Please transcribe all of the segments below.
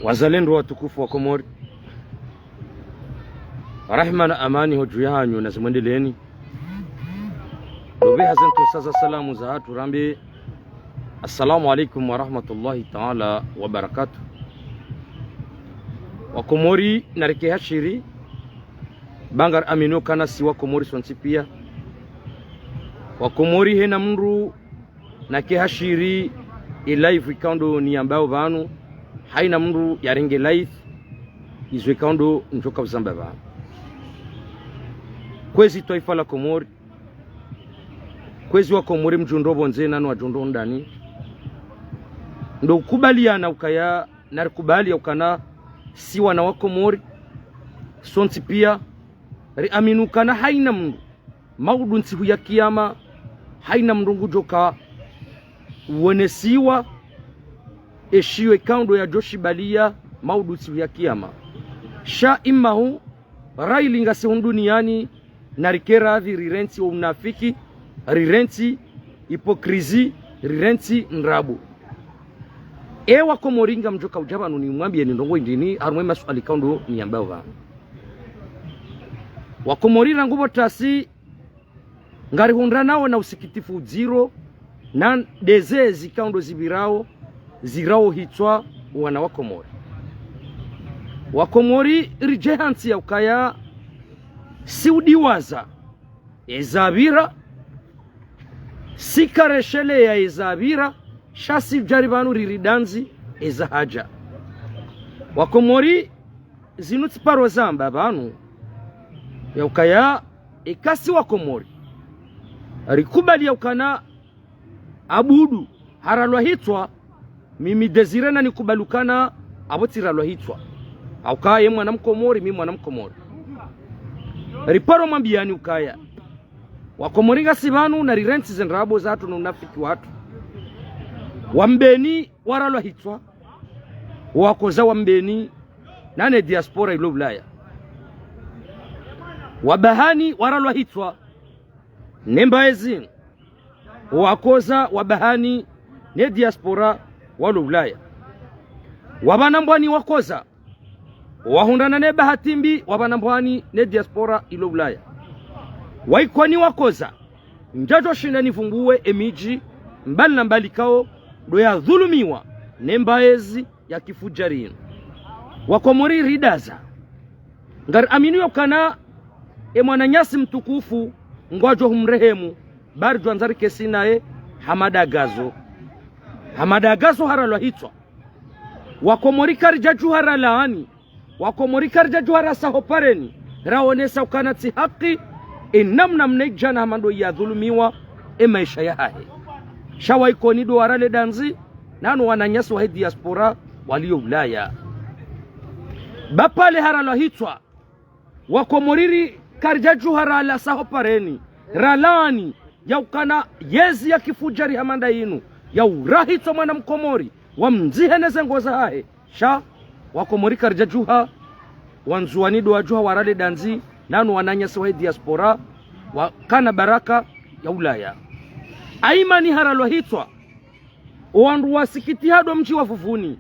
Wazalendo watukufu wa Komori, rahma na amani hoju yanyu na zimwendeleni. Dobe hazentu sasa salamu za hatu rambi. Assalamu alaikum wa rahmatullahi ta'ala wa barakatuh. Wa Komori narike hashiri bangar amino kana si wa Komori sonsi pia. Wa Komori hena mndu na ke hashiri live ikando ni ambao vanu haina mndu yaringe live izwe ikando njoka uzamba vanu. Kwezi taifa la Komori, kwezi wa Komori mjundobo nze nanu wa jondo ndani ndo ukubaliana ukaya narikubali ya ukana si wana wa Komori sonsi pia ri aminu kana haina mndu maudu nsihu ya kiyama haina mndu ngujoka uonesiwa eshiwe kaundo ya joshi balia maudu nsihu ya kiyama sha imahu railinga sehun duniani narikera adhi rirenti wa unafiki, rirenti hipokrizi, rirenti nrabu. Ewa Komoringa mjoka ujabanu ni mwambie ni ndongo indini harumwe maswali kaundo ni ambao va Wakomorira ngubo tasi ngari hundra nao na usikitifu zero na dezezi kaundo zirao hitwa wana Wakomori. Wakomori rijehansi ya ukaya siudiwaza ezabira sikareshele ya ezabira shasi jaribanu riridanzi ezahaja. Wakomori zinuti paro zamba banu ya ukaya ikasi Wakomori rikubali ya ukana abudu haralwa hitwa mimi dezirena nikubalukana abotiralwa hitwa aukaye mwana Mkomori mimi mwana Mkomori riparo mambiani ukaya Wakomoringa sibanu na rirenti zenrabo zatu na unafiki watu wambeni waralwa hitwa wakoza wambeni nane diaspora ilo Ulaya wabahani waralwa hitwa nemba ezini wakoza wabahani ne diaspora walo Ulaya wabanambwani wakoza wahundana ne bahatimbi wabanambwani ne diaspora ilo Ulaya waikwani wakoza njajo shinda nifumbuwe emiji mbali na mbali kao do ya dhulumiwa nembaezi ya kifujarino. Wakomori ridaza ngari aminu kana mwananyasi mtukufu ngwajo humrehemu bari jwanzari kesi nae Hamadagazo haralwa hitwa Wakomori karija juhara laani Wakomori karija juhara sahopareni raonesa ukana ti haki namna mnejana hamando ya dhulumiwa maisha ya hae shawa ikoni do warale danzi nanu wananyasi wa diaspora walio Ulaya bapale haralwa hitwa Wakomoriri karija juhara la sahopareni ralani ya ukana yezi ya kifujari hamanda inu ya urahitwa mwana Mkomori wa mziheneze ngoza hae sha Wakomori karija juha wanzuani do wajuha warale danzi nanu wananyasi wa diaspora wakana baraka ya Ulaya aimani haralwa hitwa wandu wasikiti hado mchi wa fufuni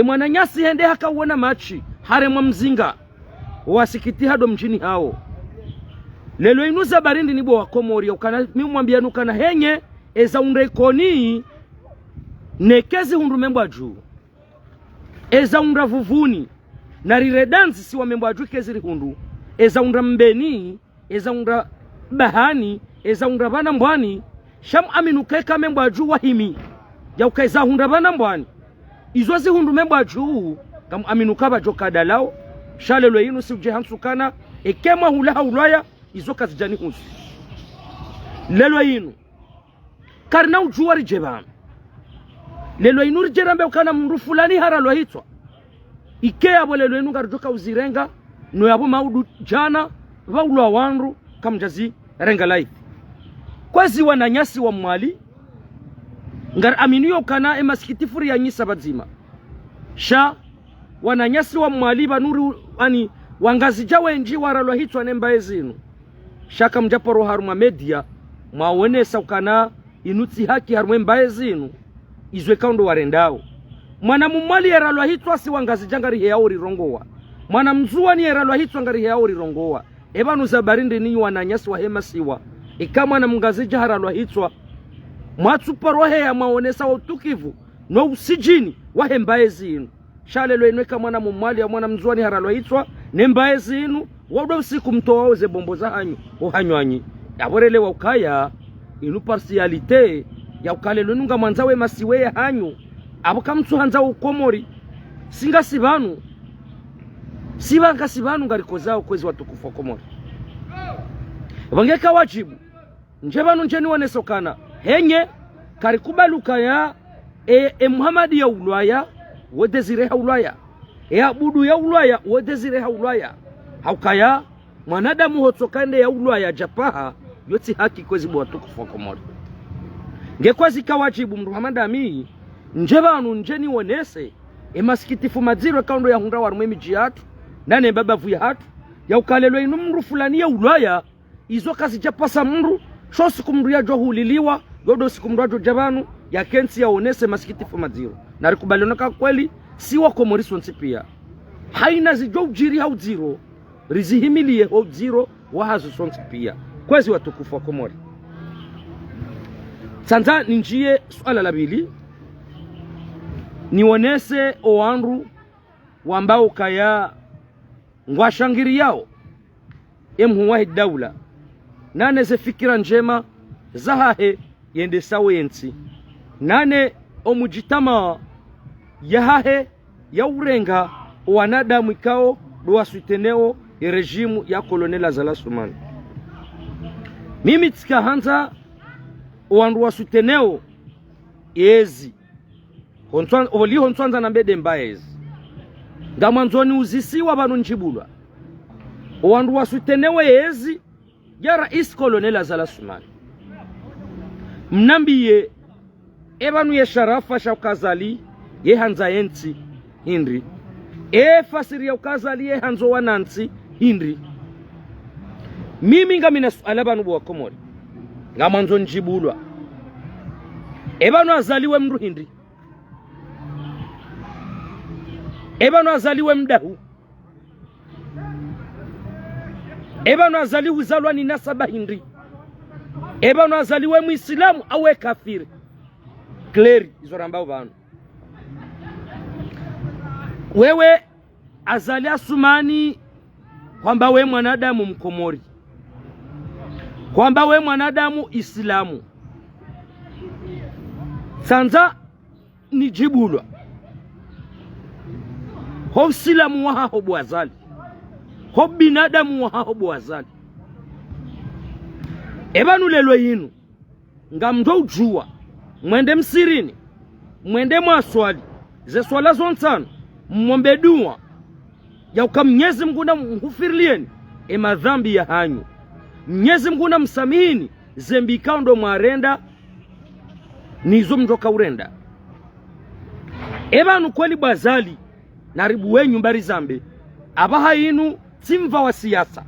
mwananyasi hende haka uona machi haremwa mzinga wasikiti hado mchini hao lelo inuza barindi nibo Wakomori ukana mimwambianu kana henye eza undrekoni nekezi hundu membwa juu eza undra fufuni na riredansi si wa membwa juu kezi hundu eza undra mbeni eza undra bahani eza undra bana mbwani sham aminu keka membwa juu wahimi ya ukaiza hundra bana mbwani izozi hundu membwa juu kam aminu kaba joka dalao shalelo inu si ujehansukana ekema hulaha Ulaya izoka zijani husu lelo inu karna ujuwa rijebana lelo inu rijerambe ukana mndu fulani haralwa hitwa ikea bo lelo inu garjoka uzirenga no yabo maudu jana waulwa wandu kamjazi renga life kwezi wananyasi wa mwali ngar aminu kana emaskitifuri ya nyisa bazima sha wananyasi wa mwali banuru ani wangazi jawenji waralwa hitwa nemba ezinu shaka mjaporo haruma media mwaonesa ukana inuti haki harumwe mbaye zinu izwe kaundo warendao mwana mumwali yeralwa hitwa si wangazi jangari heauri rongowa mwana mzuwa ni yeralwa hitwa ngari heauri rongowa ebanu za barindi ninyi wananyasi wa hema siwa ikama na mngazi jaharalwa hitwa mwatsuparwa heya maonesa wa utukivu no usijini wa hembaye zinu shalelo inweka mwana mumwali ya mwana mzuwa ni haralwa hitwa nembaye zinu wado usiku mtoa oze bombo za hanyu uhanywanyi yaborelewa ukaya inu partialite ya ukalelo nunga mwanzawe masiwe ya hanyu abuka mtu hanza ukomori singa sibanu sibanga sibanu ngarikoza ukwezi watukufu komori bangeka wajibu njebanu njeni wonesokana henye karikubaluka ya Muhammad ya ulaya wodezire ha ulaya abudu ya ulaya wodezire ha ulaya haukaya mwanadamu hotsokande ya ulaya japaha yoti haki kwezi watukufu komori ngekwazi kawajibu Muhammad ami njebanu njeni wonese emasikitifu madziro kaundo ya hunda warumemi jihatu nane baba vuya hatu ya ukalelo inu mru fulani ya ulaya izo kazi japasa mru sho sikumru ya jo huliliwa yodo sikumru ya jo jabanu ya kensi ya onese masikitifu madziro narikubalionaka kweli siwa komoriso nsipia haina zijo ujiri hau ziro rizihimilie hau ziro wahazu sonsipia kwezi watukufu wa komori sanza ninjie suala la bili niwonese oanru wambao kaya ngwashangiri yao emhuwahi daula nane ze fikira njema zahahe yende sawensi nane omujitama yahahe ya urenga wanadamu ikao duwasuiteneo ya rejimu ya kolonela Zala Sumani mimi tika hanza oanru wasuiteneo ezi oli hontwanza na mbede mbaezi ngamanzoni uzisiwa banu njibulwa owandu wasuitenewe ezi ya rais kolonela Zala Sumani mnambiye ebanu ye sharafa shaukazali ye hanza yenti hindri fasiri ya ukazali ye hanzo wanansi hindri mimi ngamina suala banu bwa komori ngamanzo njibulwa ebanu azaliwe mru hindri ebanu azaliwe mdahu ebanu azaliwe uzalwa ni nasaba hindri ebanu azaliwe muislamu awe kafiri kleri izo rambao banu wewe azali Asumani kwamba we mwanadamu mkomori kwamba we mwanadamu islamu sanza ni jibulwa ho islamu waha ho bwazali ho binadamu waha ho bwazali ebanu lelo yinu ngamdo ujua mwende msirini mwende mwaswali ze swala zontano mwombe dua ya ukamnyezi mguna mhufirilieni madhambi ya hanyu mnyezi mguna msamihini zembi kaundo mwarenda nizo mjoka urenda ebanu kweli bazali naribu wenyu mbari zambe abaha inu simva wa siyasa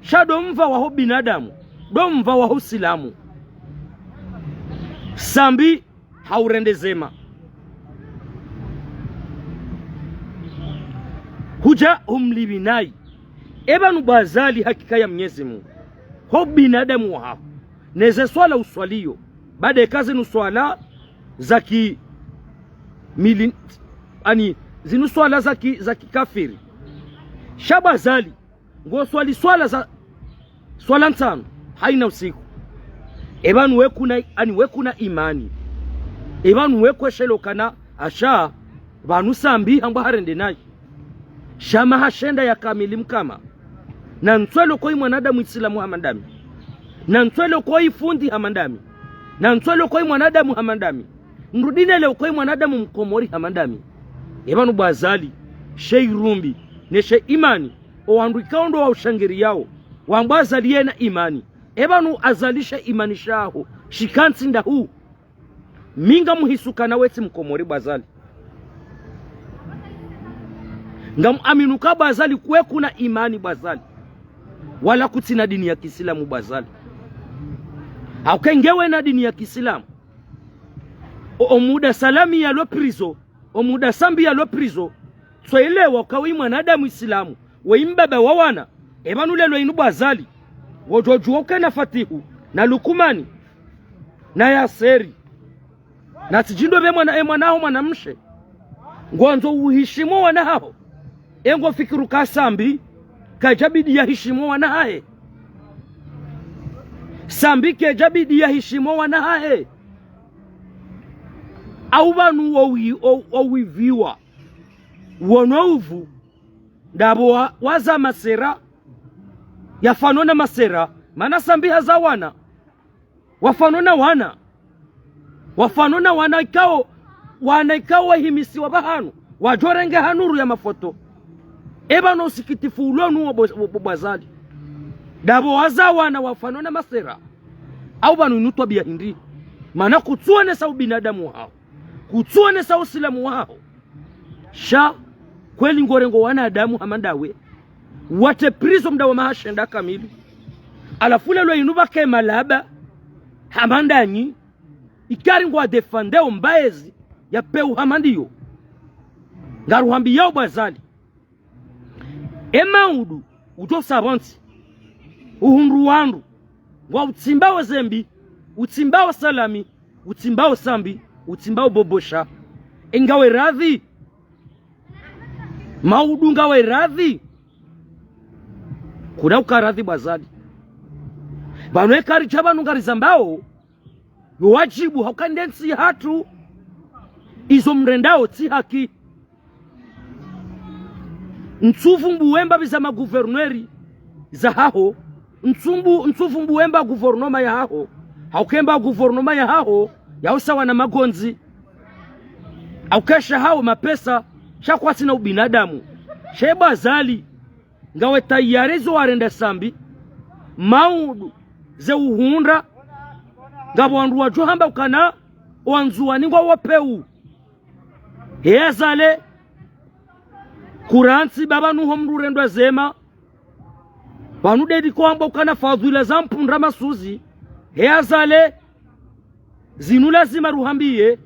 shado mva wa ho binadamu do mva wa ho silamu sambi haurendezema huja humlibinai ebanu bazali hakika ya Mwenyezi Mungu ho binadamu wao neze swala uswalio baada ya kazi nuswala zaki mili ani zinu swala zaki kafiri shabazali ngo swali swala za swala ntano haina usiku ebanu wekuna imani ebanu wekweshelo kana asha banu sambi hamba harende nayi shama hashenda ya kamili mkama na ntwelo koi mwanadamu islamu hamandami na ntwelo koi fundi hamandami na ntwelo koi mwanadamu hamandami nrudine leo koi mwanadamu mkomori hamandami ebanu bazali shei rumbi neshe imani owandu ikaundo wa ushangiri yao wambazali yena imani ebanu azalisha imani shaho shikansi ndahu minga muhisukana weti mkomori bazali ngam aminuka bazali kwe kuna imani bazali wala kutina dini ya Kiislamu bazali haukengewe na dini ya Kiislamu omuda salami ya lo prizo omuda sambi ya lo prizo tsoelewa kawi mwanadamu islamu weimbaba wa wana ebanu lelo inu bazali wojojuoke na Fatihu na Lukumani na Yaseri na tijindo be mwanao mwanamshe ngwanzo uhishimo wana hao engo fikiru kasambi kajabidi ya hishimo wana hae sambi kajabidi ya hishimo wana hae au banu owiviwa wonovu ndabo waza masera yafanona masera mana sambi haza wana wafanona wana ikao wahimisiwa bahanu wajorenge hanuru ya mafoto ebano usikitifu ulonu wabazali dabo waza wana wafanona masera au banu inutwa bia hindi mana kutsuone sa ubinadamu hao kutsuone sa usilamu hao sha kweli ngorengo wanadamu hamandawe wate prizo mdawa mahashenda kamili alafule lo inuba ke malaba hamandanyi ikari ngwa defendeo mbaezi ya peu hamandiyo ngaruhambi yao bazali emaudu uto sabanti uhunru wandu ngwa utimbao zembi utimbao salami utimbao sambi utimbao bobosha ingawe radhi maudu ngawe radhi kuna ukaradhi bazali banwe kari chabanu ngari zambao wajibu haukandensi hatu izo mrendao ti haki ntsuvu mbuwemba bizama guverneri za haho ntsuvu mbuwemba guvernoma ya haho haukemba guvernoma ya haho yausawa na magonzi aukesha hao mapesa shakwasi na ubinadamu sheba zali ngawe tayarezo warenda sambi maudu ze uhunda ngabo wandu wajohamba ukana wanzuwa ningwa wapeu hezale kuransi baba nuho mrurendwa zema wanudedi kwamba ukana fadhila za mpundra masuzi hezale zinu lazima ruhambiye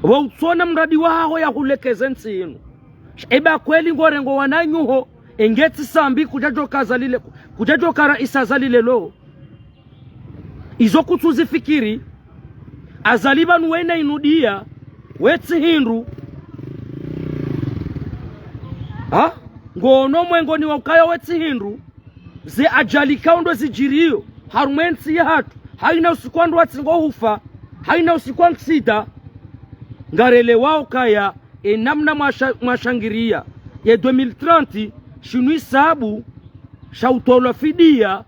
wautsona mradi wao ya hulekeze nsinu eba kweli ngorengo wananyuho engeti sambi kujajoka raisa zalile lo izo kutuzi fikiri azaliba nuwena inudia wetsi hindu ngono mwengoni wakaya wetsi hindu ze ajali kaundo zijiriyo harumensi ya hatu haina usikwandu watsingo hufa haina usikwandu sida ngarele wao kaya enamna mwashangiria ya 2030 shinui sabu shautolwa fidia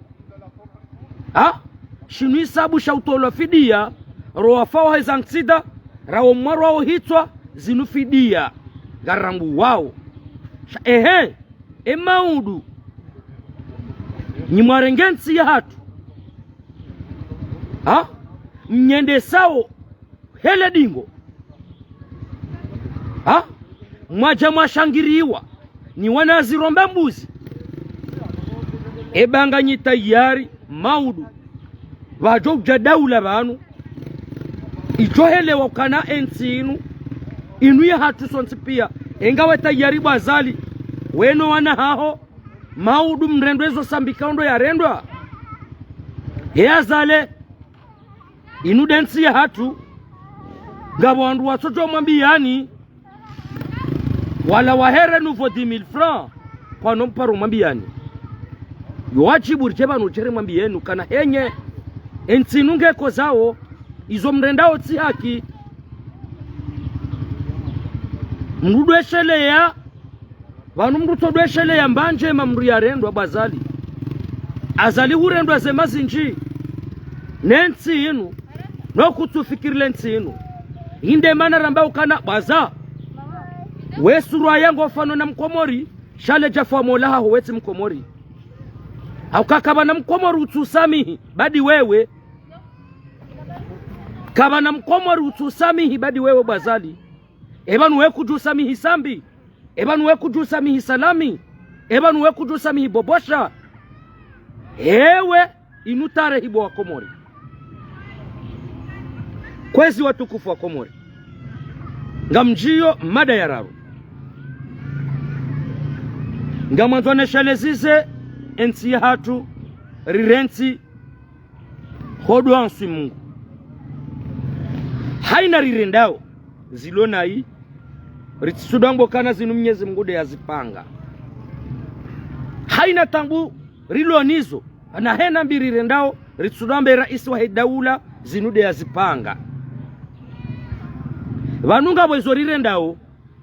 shinui sabu shautolwa fidia roafao haizangsida rao mwaro wao hitwa zinu fidia ngarambu wao emaudu nyimwarengensi ya hatu mnyende sao hele dingo mwaja mwashangiriwa ni wanaziromba mbuzi ebanga nyitayari maudu wajo jadaula banu ijohelewa kana ensinu inu ya hatu sonsi pia engawe tayari bazali weno wana haho maudu mrendwezo sambikaundo ya rendwa zale inu densi ya hatu ngabo wandu wasojo mwambiani wala wahere nuvo 10,000 francs kwa nomparo mwambiani yowachibu richeba nuchere mwambienu kana henye entsinunge kozao izo mrendao tsi haki mrudwesheleya vanu mrutodwesheleya mbanje mamru ya rendwa bazali azali hurendwa zema zinji nensi inu nokutufikirile nsi inu inde mana ramba ukana baza wesurwa yangu wafano na mkomori shale jafwa molaha huweti mkomori haukakaba na mkomori utusamihi badi wewe kaba na mkomori utusamihi badi wewe bazali ebanu weku jusamihi sambi ebanu weku jusamihi salami ebanu weku jusamihi bobosha ewe inutare hibo wa Komori kwezi watukufu wa Komori ngamjio mada ya raru ngamwanzoneshanezize ensi ya hatu rirensi hodo answi Mungu haina rirendao zilonai ritsudango kana zinu Mwenyezi Mungu de yazipanga haina tangu rilonizo na hena mbiri rirendao ritsudambe raisi wa daula zinu de yazipanga vanunga bwezo rirendao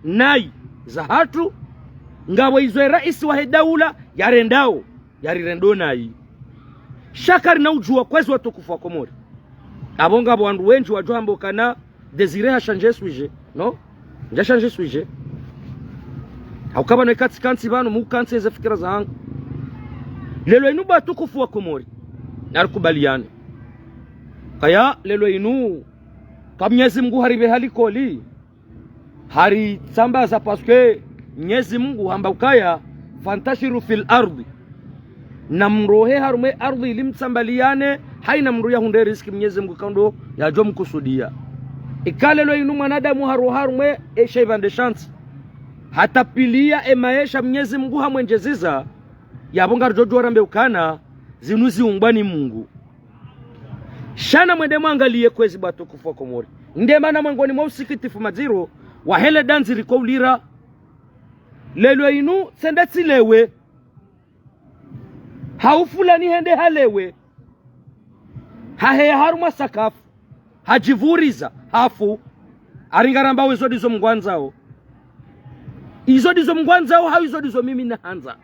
nai za hatu ngabo izo raisi wa daula yarendao yarirendo nai shakari na ujua kwezi watukufu wa Komori abonga bwandu wenji wajua ambo kana Desire ha changer sujet no nja changer sujet haukaba no ikati kansi bano mu kansi za fikira zangu lelo inu batukufu wa Komori narukubaliane kaya lelo inu Mwenyezi Mungu haribe halikoli hari sambaza paske Mwenyezi Mungu hamba ukaya fantashiru fil ardi na mrohe harume ardhi ilimsambaliane haina mruya hunde riski Mwenyezi Mungu kando ya jom kusudia ikale lo inu mwanadamu harume eshaivande chance hata pilia maisha Mwenyezi Mungu hamwenjeziza yabonga jojo rambe ukana zinuzi umbani Mungu shana mwende mwangalie kwezi batukufu wa Komori ndema na mwangoni mwa usikitifu maziro wa hele danzi rikoulira lelo inu sendetsi lewe haufula ni hende halewe hahe haruma sakafu hajivuriza hafu aringaramba wezo dizo mngwanzao izo dizo mngwanzao hau izo dizo mimi na hanza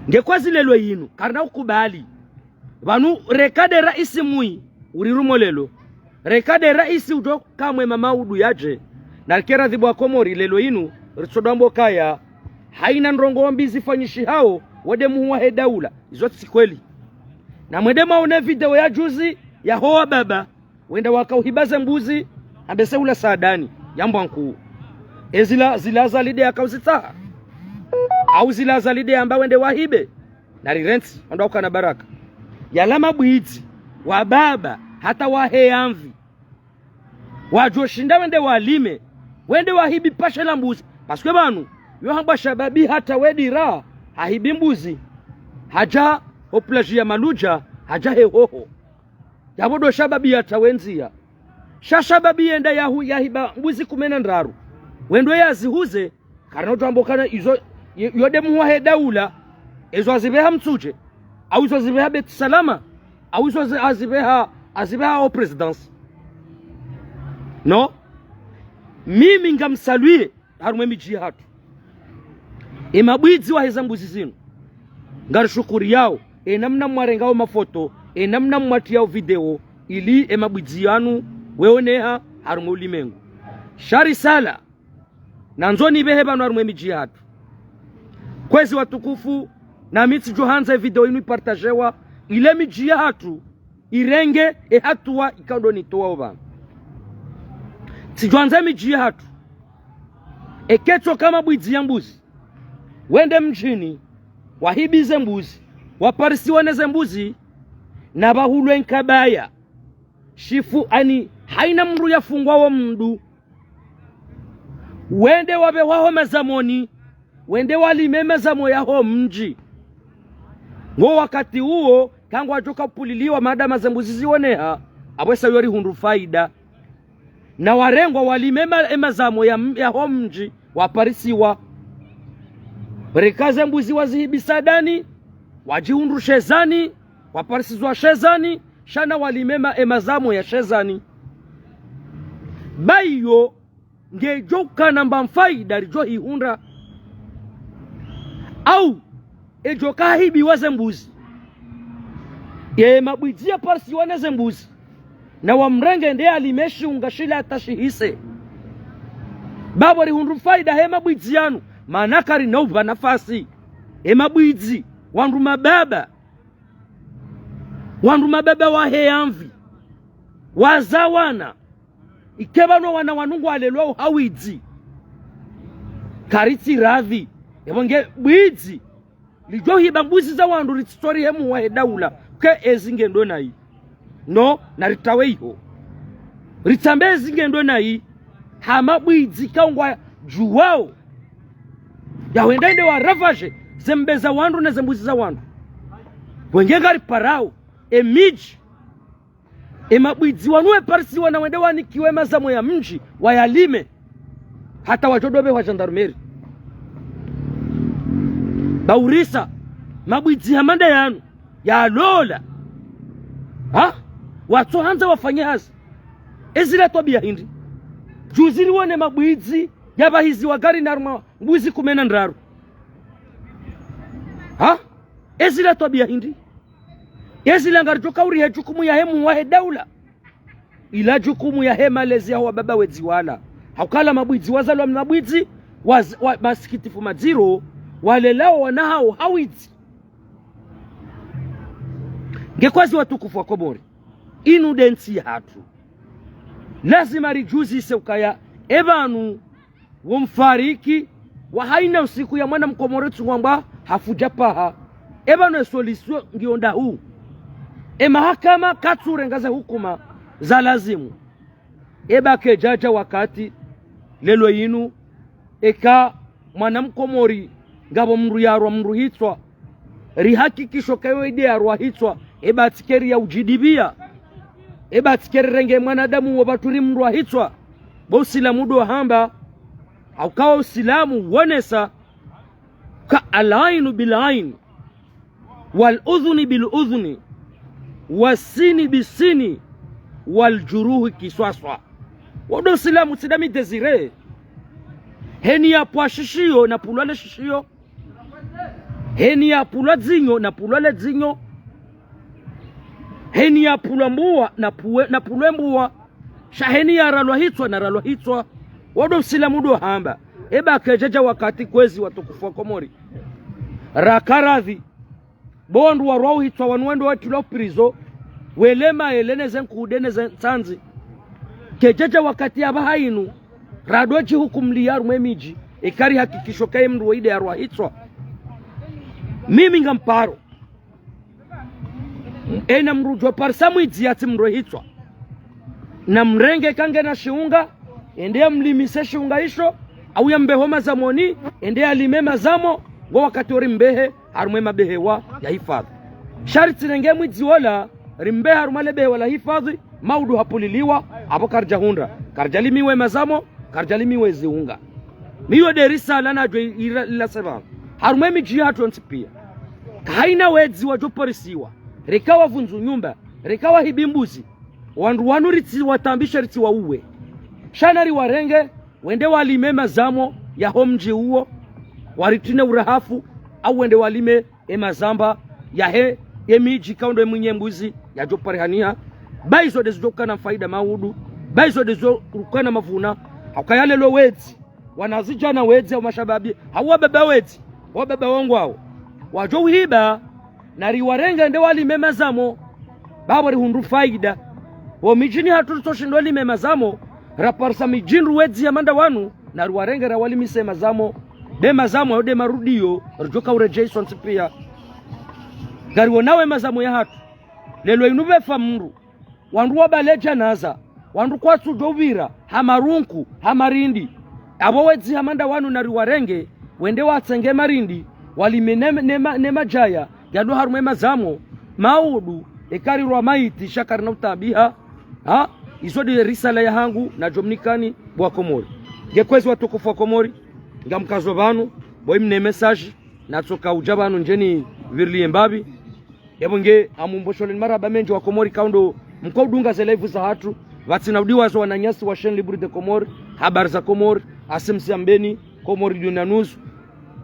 ngekwazi lelo inu karna ukubali vanu rekade raisi mui urirumo lelo rekade raisi ujo kamwe mama udu yaje na kera dhibu wa Komori lelo inu ritsodombo kaya haina ndrongo mbizi fanyishi hao wade muwa daula izote si kweli na mwede maone video ya juzi ya hoa baba wenda wakauhibaza mbuzi ambese ula saadani yambo nkuu zila zalide ya kauzita au zila zalide amba wende wahibe na rirensi wanda wakana baraka yalama buiti wa baba hata wahe amvi wajoshinda wende walime wende wahibi pashe la mbuzi paskwe banu yohamba shababi hata wedira hahibi mbuzi haja hoplaji ya maluja haja hehoho yabodo shababi hata wenzia shashababi enda yahiba mbuzi kumena ndaru wendo yazihuze karanoto ambokana izo yode muwa daula ezo azibeha mtsuje au izo azibeha beti salama au izo azibeha o presidence no mimi ngamsaluye harumwe miji hatu emabwizi wa heza mbuzi zinu ngarishukuri yao namna mwarengao mafoto namna mwati yao video ili emabwizi yanu weoneha harumwe ulimengu shari sala na nzoni behe banu harumwe miji hatu kwezi watukufu na mitsi johanza video inu ipartajewa ile miji hatu irenge hatuwa ikando nitoa obana sijuanza miji hatu ekecho kama bwizi ya mbuzi wende mjini wahibize mbuzi waparisiwaneze mbuzi na bahulwe nkabaya shifu ani haina mru yafungwa wa mdu wende wabe waho mezamoni wende walime mezamo yaho mji ngo wakati huo kangu wajoka puliliwa madama za mbuzi zioneha abwesa yori hundu faida na warengwa walimema emazamo ya homji waparisiwa rekaze mbuzi wazihibisadani wajihundu shezani waparisizwa shezani shana walimema emazamo ya shezani bayo ngejoka namba mfaida rijo hihunda au ejoka hibi waze mbuzi mabwijia parisi waneze mbuzi na wamrenge nde alimeshi ungashila atashihise babo rihundu faida hema bwizi yanu manakari nauva nafasi mabwizi wandu mababa wahe amvi wazawana ikebano wana wanungu alelwa hawidzi kariti ravi yabonge bwizi lijohiba mbuzi za wandu ritstori hemu wahe daula ke ezinge ndo nai no na ritawe iho ritambe zinge ndo nai hamabwizi kaungwa juwao ya wendende wa ravage zembeza wandu na zembuzi za wandu wengengari parao emiji emabwizi wanuwe parisi wanawende wanikiwe mazamo ya mji wayalime hata wajodobe wa jandarmeri baurisa mabwizi hamanda yanu ya lola watu hanza wafanye hazi ezile tobia hindi juziri wane mabwizi yabahizi wa gari naruma mbuzi 10 ezile tobia hindi ezile ngarjoka uri jukumu ya hemu wahe daula ila jukumu ya hema lezi ya baba wedzi wala haukala mabwizi wazalwa mabwizi masikitifu maziro wale lao wanahao hawizi ngekwazi watukufu wa Komori inu densi hatu lazima rijuzi seukaya ebanu wumfariki wa haina usiku ya mwana mkomore tsungwamba hafuja paha ebanu esoliswe ngionda huu mahakama katsure ngaza hukuma za lazimu ke jaja wakati lelo yinu eka mwana mkomori ngabo mru yarwa mru hitwa rihakikisho kayo ide yarwa hitwa tikeri ya ujidibia tikeri renge mwanadamu wabaturi mru hitwa bo usilamu do hamba au kawa usilamu wonesa ka alainu bilain wal udhuni bil udhuni wasini bisini wal juruhi kiswaswa wado usilamu sidami desire heni ya pwashishio na pulwale shishio heni ya pulwa zinyo na pulwale zinyo heni ya pulambua na pulembua shaheni ya ralwa hitwa na ralwa hitwa wado usilamu do hamba kejaja wakati kwezi watukufu wa Komori rakaradhi bondu wa rwao hitwa wanuendo watu lo prizo welema elene zenkudene zensanzi kejaja wakati ya bahainu radoji hukumli yaru memiji ikari hakikisho kaye mdu waide ya rwa hitwa mimi ngamparo ena mrujwa parsamu idziati mru hitwa na mrenge kange na shiunga endea mlimise shiunga isho au ya mbehoma zamoni endea limema zamo ngo wakati ori mbehe harumema behewa ya hifadhi sharti nenge mwidziwola rimbehe harumale behewa la hifadhi maudu hapuliliwa hapo karjahunda karjalimiwe mazamo karjalimiwe ziunga miyo derisa lana jwe ila seba harumemi jihatu ntipia kaina wedzi wajoporisiwa rikawa vunzu nyumba rikawa hibimbuzi wandu wanu ritsi watambisha ritsi wa uwe shanari warenge wende walime mazamo ya homji uo waritine urahafu au wende walime emazamba ya he emiji kaundo mwenye mbuzi ya joparihania baizo dezokana faida maudu baizo dezokana mavuna hakayale lo wedzi wanazijana wedzi au mashababi hawa baba wedzi wa baba wangu hao wajo hiba nari warenga ende walime mazamo babo rihundu faida wa mijini hatutoshindwa lime mazamo raparsa mijinru wedzi ya manda wanu nari warenga ra walimise mazamo de mazamo de marudio rjoka ure Jason pia gari wonawe mazamo ya hatu lelo inube famru wandu wabaleja naza wandu kwa tujovira hamarunku hamarindi abo wedzi hamanda wanu nari warenge wende watsenge marindi walime jaya yadu harume mazamo maudu ekari rwa maiti shakari na utabiha izo de risala ya hangu na jomnikani bwa Komori gekwezi watukufu wa Komori ngamkazo banu boy mne message na tsoka ujabanu njeni virli mbabi yabonge amumbosholen maraba menje wa Komori kaundo mkodunga ze live za hatu vatinaudiwa zo wananyasi wa Chaîne Libre de Comore habari za Komori asimsiambeni Komori Dunanusu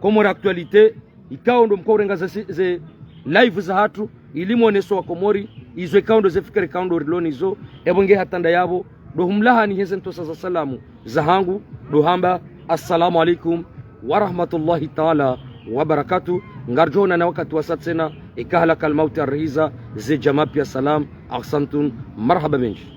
Komori actualité ikaundo mkorenga ze live za hatu ilimoneso wa Komori izo ikaundo ze fikere kaundo riloni zo yabonge hatanda yabo do humlahani hezento sa salamu za hangu do hamba assalamu alaikum wa rahmatullahi ta'ala wa barakatuh ngarjona na wakati wa satsena ikahala kalmauti arhiza ze jamapia salam ahsantun marhaba menji